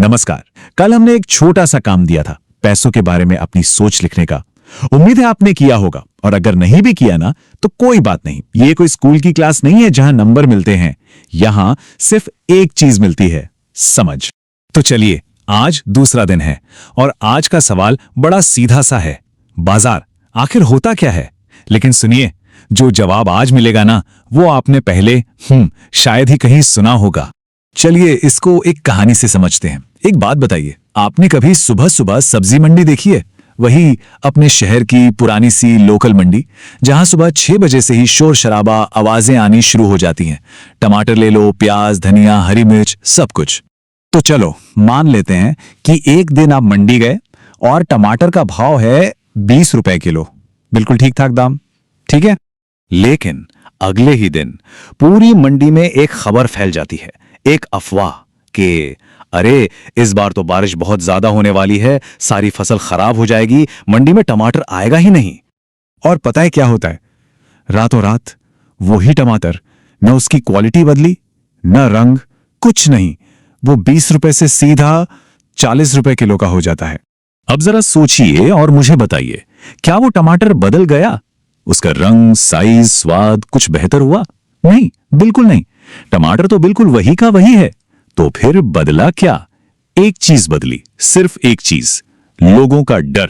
नमस्कार। कल हमने एक छोटा सा काम दिया था, पैसों के बारे में अपनी सोच लिखने का। उम्मीद है आपने किया होगा, और अगर नहीं भी किया ना तो कोई बात नहीं। ये कोई स्कूल की क्लास नहीं है जहां नंबर मिलते हैं। यहां सिर्फ एक चीज मिलती है, समझ। तो चलिए, आज दूसरा दिन है और आज का सवाल बड़ा सीधा सा है, बाजार आखिर होता क्या है। लेकिन सुनिए, जो जवाब आज मिलेगा ना, वो आपने पहले शायद ही कहीं सुना होगा। चलिए इसको एक कहानी से समझते हैं। एक बात बताइए, आपने कभी सुबह सुबह सब्जी मंडी देखी है? वही अपने शहर की पुरानी सी लोकल मंडी, जहां सुबह 6 बजे से ही शोर शराबा, आवाजें आनी शुरू हो जाती हैं। टमाटर ले लो, प्याज, धनिया, हरी मिर्च, सब कुछ। तो चलो मान लेते हैं कि एक दिन आप मंडी गए और टमाटर का भाव है 20 रुपए किलो। बिल्कुल ठीक ठाक दाम, ठीक है। लेकिन अगले ही दिन पूरी मंडी में एक खबर फैल जाती है, एक अफवाह कि अरे इस बार तो बारिश बहुत ज्यादा होने वाली है, सारी फसल खराब हो जाएगी, मंडी में टमाटर आएगा ही नहीं। और पता है क्या होता है? रातों रात वही टमाटर, न उसकी क्वालिटी बदली, न रंग, कुछ नहीं, वो 20 रुपए से सीधा 40 रुपए किलो का हो जाता है। अब जरा सोचिए और मुझे बताइए, क्या वो टमाटर बदल गया? उसका रंग, साइज, स्वाद कुछ बेहतर हुआ? नहीं, बिल्कुल नहीं। टमाटर तो बिल्कुल वही का वही है। तो फिर बदला क्या? एक चीज बदली, सिर्फ एक चीज, लोगों का डर,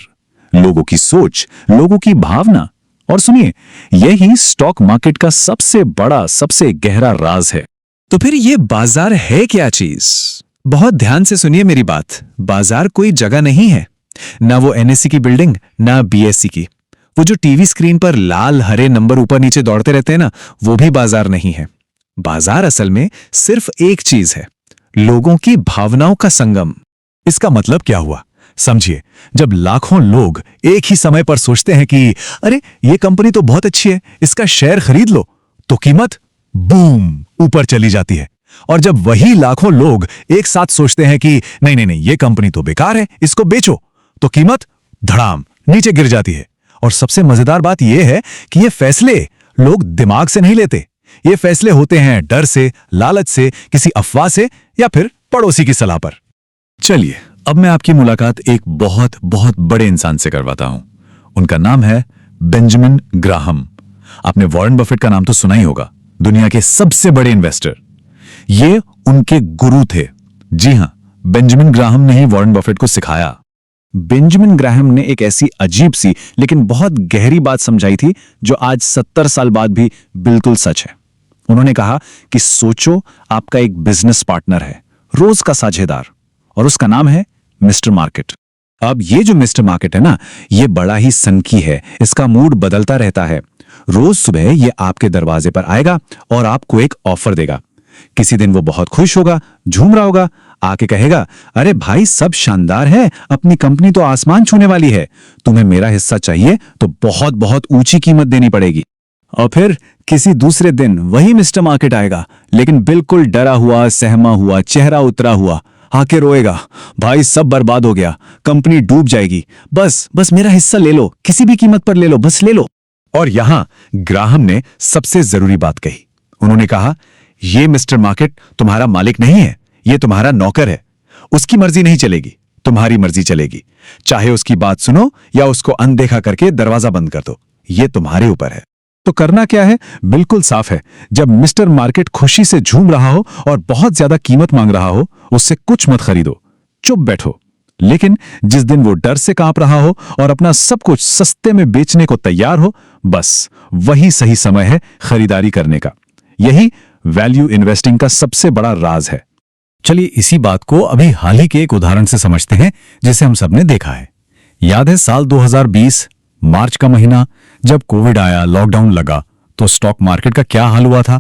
लोगों की सोच, लोगों की भावना। और सुनिए, यही स्टॉक मार्केट का सबसे बड़ा, सबसे गहरा राज है। तो फिर ये बाजार है क्या चीज? बहुत ध्यान से सुनिए मेरी बात। बाजार कोई जगह नहीं है, ना वो एनएससी की बिल्डिंग, ना बीएससी की। वो जो टीवी स्क्रीन पर लाल हरे नंबर ऊपर नीचे दौड़ते रहते हैं ना, वो भी बाजार नहीं है। बाजार असल में सिर्फ एक चीज है, लोगों की भावनाओं का संगम। इसका मतलब क्या हुआ? समझिए, जब लाखों लोग एक ही समय पर सोचते हैं कि अरे ये कंपनी तो बहुत अच्छी है, इसका शेयर खरीद लो, तो कीमत बूम ऊपर चली जाती है। और जब वही लाखों लोग एक साथ सोचते हैं कि नहीं नहीं नहीं, ये कंपनी तो बेकार है, इसको बेचो, तो कीमत धड़ाम नीचे गिर जाती है। और सबसे मजेदार बात यह है कि ये फैसले लोग दिमाग से नहीं लेते। ये फैसले होते हैं डर से, लालच से, किसी अफवाह से, या फिर पड़ोसी की सलाह पर। चलिए अब मैं आपकी मुलाकात एक बहुत बहुत बड़े इंसान से करवाता हूं। उनका नाम है बेंजामिन ग्राहम। आपने वॉरेन बफेट का नाम तो सुना ही होगा, दुनिया के सबसे बड़े इन्वेस्टर। ये उनके गुरु थे। जी हां, बेंजामिन ग्राहम ने ही वॉरेन बफेट को सिखाया। बेंजामिन ग्राहम ने एक ऐसी अजीब सी लेकिन बहुत गहरी बात समझाई थी, जो आज 70 साल बाद भी बिल्कुल सच है। उन्होंने कहा कि सोचो, आपका एक बिजनेस पार्टनर है, रोज का साझेदार, और उसका नाम है मिस्टर मार्केट। अब ये जो मिस्टर मार्केट है ना, ये बड़ा ही सनकी है। इसका मूड बदलता रहता है। रोज सुबह ये आपके दरवाजे पर आएगा और आपको एक ऑफर देगा। किसी दिन वो बहुत खुश होगा, झूम रहा होगा, आके कहेगा, अरे भाई सब शानदार है, अपनी कंपनी तो आसमान छूने वाली है, तुम्हें मेरा हिस्सा चाहिए तो बहुत बहुत ऊंची कीमत देनी पड़ेगी। और फिर किसी दूसरे दिन वही मिस्टर मार्केट आएगा, लेकिन बिल्कुल डरा हुआ, सहमा हुआ, चेहरा उतरा हुआ, आके रोएगा, भाई सब बर्बाद हो गया, कंपनी डूब जाएगी, बस बस मेरा हिस्सा ले लो, किसी भी कीमत पर ले लो, बस ले लो। और यहां ग्राहम ने सबसे जरूरी बात कही। उन्होंने कहा, ये मिस्टर मार्केट तुम्हारा मालिक नहीं है, ये तुम्हारा नौकर है। उसकी मर्जी नहीं चलेगी, तुम्हारी मर्जी चलेगी। चाहे उसकी बात सुनो या उसको अनदेखा करके दरवाजा बंद कर दो, ये तुम्हारे ऊपर है। तो करना क्या है? बिल्कुल साफ है। जब मिस्टर मार्केट खुशी से झूम रहा हो और बहुत ज्यादा कीमत मांग रहा हो, उससे कुछ मत खरीदो, चुप बैठो। लेकिन जिस दिन वो डर से कांप रहा हो और अपना सब कुछ सस्ते में बेचने को तैयार हो, बस वही सही समय है खरीदारी करने का। यही वैल्यू इन्वेस्टिंग का सबसे बड़ा राज है। चलिए इसी बात को अभी हाल ही के एक उदाहरण से समझते हैं, जिसे हम सबने देखा है। याद है साल 2020 मार्च का महीना, जब कोविड आया, लॉकडाउन लगा, तो स्टॉक मार्केट का क्या हाल हुआ था?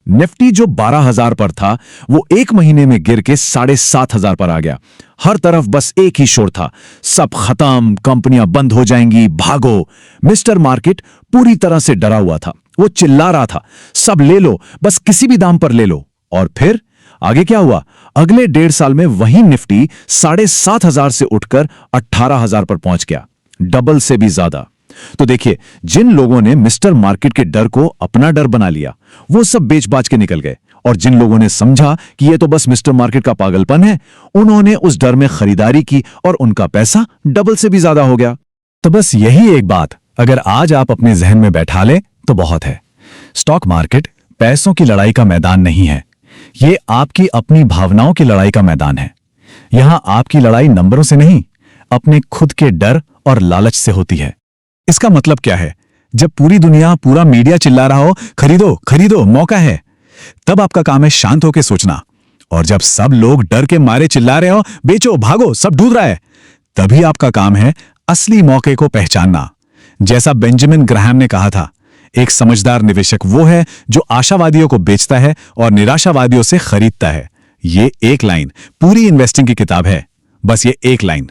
निफ्टी जो 12,000 पर था, वो एक महीने में गिर के 7,500 पर आ गया। हर तरफ बस एक ही शोर था, सब खत्म, कंपनियां बंद हो जाएंगी, भागो। मिस्टर मार्केट पूरी तरह से डरा हुआ था। वो चिल्ला रहा था, सब ले लो, बस किसी भी दाम पर ले लो। और फिर आगे क्या हुआ? अगले 1.5 साल में वही निफ्टी 7,500 से उठकर 18,000 पर पहुंच गया, डबल से भी ज्यादा। तो देखिए, जिन लोगों ने मिस्टर मार्केट के डर को अपना डर बना लिया, वो सब बेच बाच के निकल गए और जिन लोगों ने समझा कि ये तो बस मिस्टर मार्केट का पागलपन है, उन्होंने उस डर में खरीदारी की और उनका पैसा डबल से भी ज्यादा हो गया। तो बस यही एक बात अगर आज आप अपने जहन में बैठा लें तो बहुत है। स्टॉक मार्केट पैसों की लड़ाई का मैदान नहीं है, ये आपकी अपनी भावनाओं की लड़ाई का मैदान है। यहां आपकी लड़ाई नंबरों से नहीं, अपने खुद के डर और लालच से होती है। इसका मतलब क्या है? जब पूरी दुनिया, पूरा मीडिया चिल्ला रहा हो खरीदो खरीदो मौका है, तब आपका काम है शांत होकर सोचना। और जब सब लोग डर के मारे चिल्ला रहे हो बेचो भागो सब डूब रहा है, तभी आपका काम है असली मौके को पहचानना। जैसा बेंजामिन ग्राहम ने कहा था, एक समझदार निवेशक वो है जो आशावादियों को बेचता है और निराशावादियों से खरीदता है। ये एक लाइन पूरी इन्वेस्टिंग की किताब है, बस ये एक लाइन।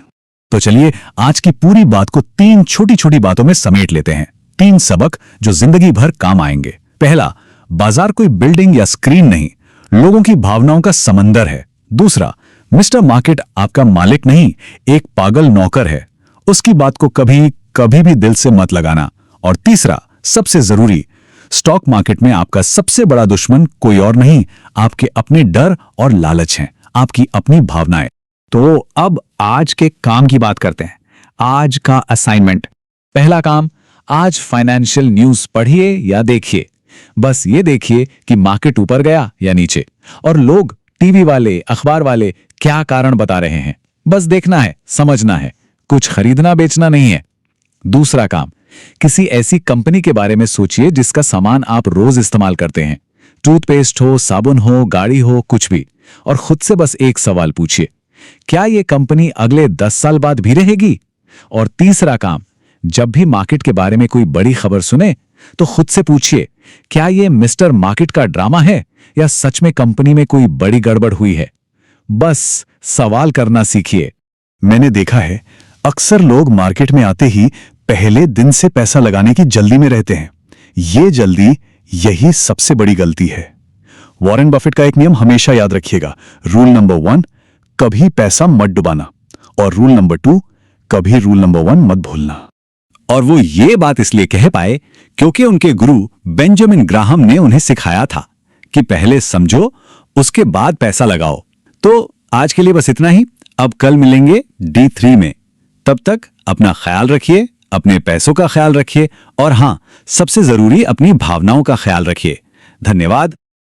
तो चलिए आज की पूरी बात को 3 छोटी छोटी बातों में समेट लेते हैं। 3 सबक जो जिंदगी भर काम आएंगे। पहला, बाजार कोई बिल्डिंग या स्क्रीन नहीं, लोगों की भावनाओं का समंदर है। दूसरा, मिस्टर मार्केट आपका मालिक नहीं, एक पागल नौकर है, उसकी बात को कभी भी दिल से मत लगाना। और तीसरा, सबसे जरूरी, स्टॉक मार्केट में आपका सबसे बड़ा दुश्मन कोई और नहीं, आपके अपने डर और लालच हैं, आपकी अपनी भावनाएं। तो अब आज के काम की बात करते हैं। आज का असाइनमेंट। पहला काम, आज फाइनेंशियल न्यूज पढ़िए या देखिए। बस ये देखिए कि मार्केट ऊपर गया या नीचे, और लोग, टीवी वाले, अखबार वाले क्या कारण बता रहे हैं। बस देखना है, समझना है, कुछ खरीदना बेचना नहीं है। दूसरा काम, किसी ऐसी कंपनी के बारे में सोचिए जिसका सामान आप रोज इस्तेमाल करते हैं, टूथपेस्ट हो, साबुन हो, गाड़ी हो, कुछ भी, और खुद से बस एक सवाल पूछिए, क्या यह कंपनी अगले 10 साल बाद भी रहेगी? और तीसरा काम, जब भी मार्केट के बारे में कोई बड़ी खबर सुने तो खुद से पूछिए, क्या यह मिस्टर मार्केट का ड्रामा है या सच में कंपनी में कोई बड़ी गड़बड़ हुई है? बस सवाल करना सीखिए। मैंने देखा है अक्सर लोग मार्केट में आते ही पहले दिन से पैसा लगाने की जल्दी में रहते हैं। ये जल्दी, यही सबसे बड़ी गलती है। वॉरेन बफेट का एक नियम हमेशा याद रखिएगा। रूल नंबर 1, कभी पैसा मत डुबाना। और रूल नंबर 2, कभी रूल नंबर 1 मत भूलना। और वो ये बात इसलिए कह पाए क्योंकि उनके गुरु बेंजामिन ग्राहम ने उन्हें सिखाया था कि पहले समझो, उसके बाद पैसा लगाओ। तो आज के लिए बस इतना ही। अब कल मिलेंगे D3 में। तब तक अपना ख्याल रखिए, अपने पैसों का ख्याल रखिए, और हां, सबसे जरूरी अपनी भावनाओं का ख्याल रखिए। धन्यवाद।